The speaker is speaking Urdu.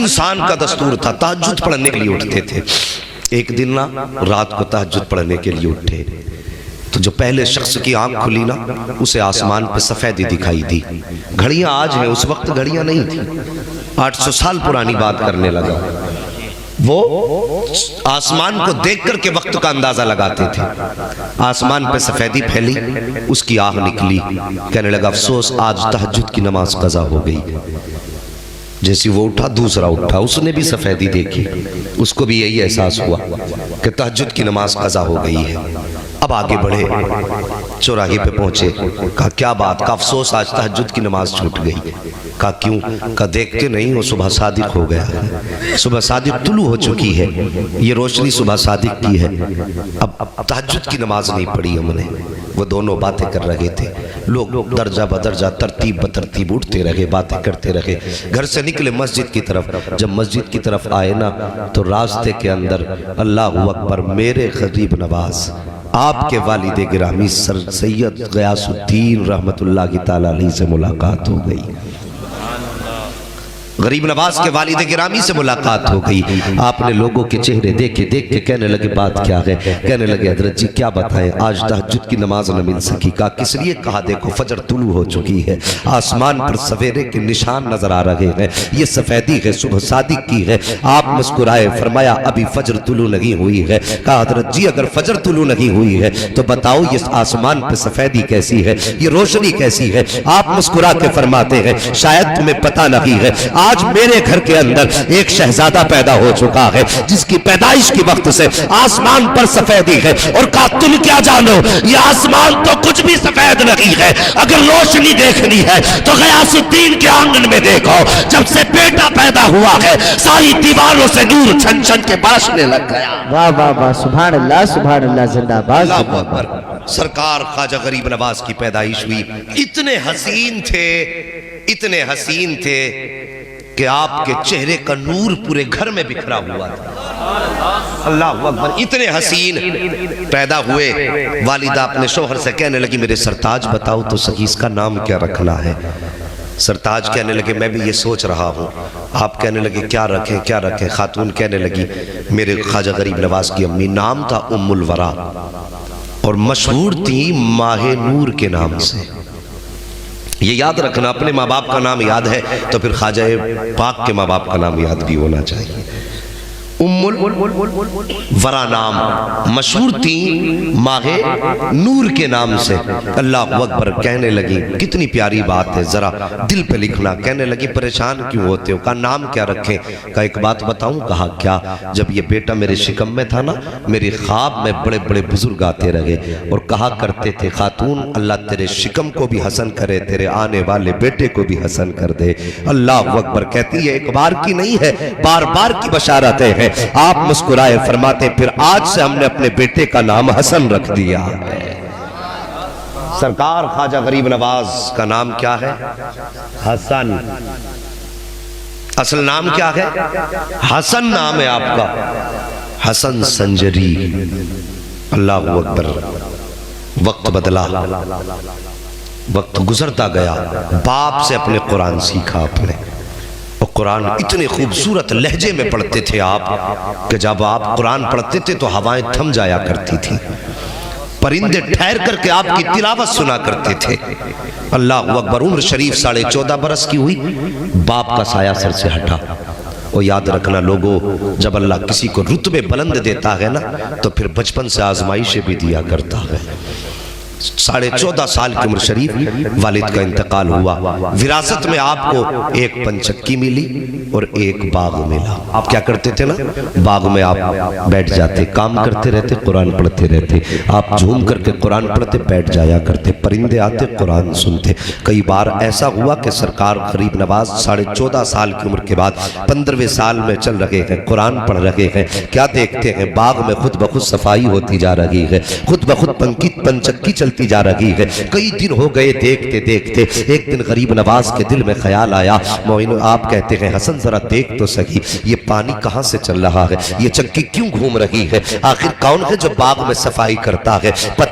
انسان کا دستور تھا، تہجد پڑھنے کے لیے اٹھتے تھے۔ ایک دن نا رات کو تہجد پڑھنے کے لیے اٹھے تو جو پہلے شخص کی آنکھ کھلی نا اسے آسمان پہ سفیدی دکھائی دی۔ گھڑیاں آج ہیں، اس وقت گھڑیاں نہیں تھی، 800 سال پرانی بات کرنے لگا۔ وہ آسمان کو دیکھ کر کے وقت کا اندازہ لگاتے تھے۔ آسمان پہ سفیدی پھیلی، اس کی آنکھ نکلی، کہنے لگا افسوس آج تہجد کی نماز قضا ہو گئی۔ جیسی وہ اٹھا دوسرا اٹھا، اس نے بھی سفیدی دیکھی، اس کو بھی یہی احساس ہوا کہ تہجد کی نماز قضا ہو گئی ہے۔ اب آگے بڑھے، چوراہے پہ پہنچے، کہا کیا بات؟ کہا افسوس آج تہجد کی نماز چھوٹ گئی۔ کہا کیوں؟ کہا دیکھتے نہیں ہو صبح صادق ہو گیا ہے، صبح صادق طلوع ہو چکی ہے، یہ روشنی صبح صادق کی ہے، اب تہجد کی نماز نہیں پڑھی ہم نے۔ وہ دونوں باتیں کر رہے تھے، لوگ درجہ بدرجہ ترتیب بترتیب اٹھتے رہے، باتیں کرتے رہے۔ گھر سے نکلے مسجد کی طرف، جب مسجد کی طرف آئے نا تو راستے کے اندر اللہ اکبر میرے غریب نواز آپ کے والد گرامی سر سید غیاث الدین رحمت اللہ کی تعالیٰ علیہ سے ملاقات ہو گئی۔ غریب نواز کے والد گرامی سے ملاقات ہو گئی۔ آپ نے لوگوں کے چہرے دیکھ کے کہنے لگے بات کیا ہے؟ کہنے لگے حضرت جی کیا بتائیں، آج تہجد کی نماز نہ مل سکی۔ کہا کس لیے؟ کہا دیکھو فجر طلوع ہو چکی ہے، آسمان پر سویرے کے نشان نظر آ رہے ہیں، یہ سفیدی ہے صبح صادق کی ہے۔ آپ مسکرائے، فرمایا ابھی فجر طلوع نہیں ہوئی ہے۔ کہا حضرت جی اگر فجر طلوع نہیں ہوئی ہے تو بتاؤ یہ آسمان پہ سفیدی کیسی ہے، یہ روشنی کیسی ہے؟ آپ مسکرا کے فرماتے ہیں شاید تمہیں پتہ نہیں ہے، آج میرے گھر کے اندر ایک شہزادہ پیدا ہو چکا ہے جس کی پیدائش کی وقت سے آسمان پر سفیدی ہے۔ اور کہا تم کیا جانو، یہ آسمان تو کچھ بھی سفید نہیں ہے، اگر روشنی دیکھنی ہے تو غیاث الدین کے آنگن میں دیکھو، جب سے بیٹا پیدا ہوا ہے ساری دیواروں سے نور چھن چھن کے برسنے لگ گیا۔ واہ واہ واہ، سبحان اللہ زندہ باد۔ اللہ اکبر۔ سرکار خواجہ غریب نواز کی پیدائش ہوئی، اتنے حسین تھے، اتنے حسین تھے کہ آپ کے چہرے کا نور پورے گھر میں بکھرا ہوا تھا۔ اللہ اکبر، اتنے حسین پیدا ہوئے۔ والدہ اپنے شوہر سے کہنے لگی میرے سرتاج بتاؤ تو صحیح اس کا نام کیا رکھنا ہے؟ سرتاج کہنے لگے میں بھی یہ سوچ رہا ہوں۔ آپ کہنے لگے کیا رکھیں کیا رکھیں؟ خاتون کہنے لگی میرے خواجہ غریب نواز کی امی نام تھا ام الورا اور مشہور تھی ماہ نور کے نام سے۔ یہ یاد رکھنا، اپنے ماں باپ کا نام یاد ہے تو پھر خواجہ پاک کے ماں باپ کا نام یاد بھی ہونا چاہیے۔ ام الورا نام، مشہور تھی ماہ نور کے نام سے۔ اللہ اکبر، کہنے لگی کتنی پیاری بات ہے، ذرا دل پہ لکھنا۔ کہنے لگی پریشان کیوں ہوتے ہو؟ کہا نام کیا رکھیں؟ کہا ایک بات بتاؤں؟ کہا کیا؟ جب یہ بیٹا میرے شکم میں تھا نا میرے خواب میں بڑے بڑے بزرگ آتے رہے اور کہا کرتے تھے خاتون اللہ تیرے شکم کو بھی حسن کرے، تیرے آنے والے بیٹے کو بھی حسن کر دے۔ اللہ اکبر، کہتی ہے ایک بار کی نہیں ہے، بار بار کی بشارتیں ہیں۔ آپ مسکرائے، فرماتے پھر آج سے ہم نے اپنے بیٹے کا نام حسن رکھ دیا ہے۔ سرکار خواجہ غریب نواز کا نام کیا ہے؟ حسن۔ اصل نام کیا ہے؟ حسن نام ہے آپ کا، حسن سنجری۔ اللہ اکبر، وقت بدلا، وقت گزرتا گیا، باپ سے اپنے قرآن سیکھا آپ نے، اور قرآن اتنے خوبصورت لہجے میں پڑھتے تھے آپ کہ جب آپ قرآن پڑھتے تھے تو ہوائیں تھم جایا کرتی تھی، پرندے ٹھہر کر کے آپ کی تلاوت سنا کرتے تھے۔ اللہ اکبر، عمر شریف 14.5 برس کی ہوئی، باپ کا سایہ سر سے ہٹا۔ اور یاد رکھنا لوگوں، جب اللہ کسی کو رتبے بلند دیتا ہے نا تو پھر بچپن سے آزمائشیں بھی دیا کرتا ہے۔ 14.5 سال کی عمر شریف والد کا انتقال ہوا، وراثت میں آپ کو ایک پنچکی ملی اور ایک باغ ملا۔ آپ کیا کرتے تھے نا، باغ میں آپ بیٹھ جاتے، کام کرتے رہتے، قرآن پڑھتے رہتے، آپ جھوم کر کے قرآن پڑھتے بیٹھ جایا کرتے، پرندے آتے قرآن سنتے۔ کئی بار ایسا ہوا کہ سرکار غریب نواز 14.5 سال کی عمر کے بعد 15ویں سال میں چل رہے ہیں، قرآن پڑھ رہے ہیں، کیا دیکھتے ہیں باغ میں خود بخود صفائی ہوتی جا رہی ہے، خود بخود پنچکی چلتی جا رہی ہے۔ کئی دن ہو گئے دیکھتے دیکھتے، ایک دن غریب نواز کے دل میں خیال آیا، معین آپ کہتے ہیں حسن ذرا دیکھ تو سہی یہ پانی کہاں سے چل رہا ہے، یہ چکی کیوں گھوم رہی ہے، آخر کون ہے جو باغ میں صفائی کرتا ہے؟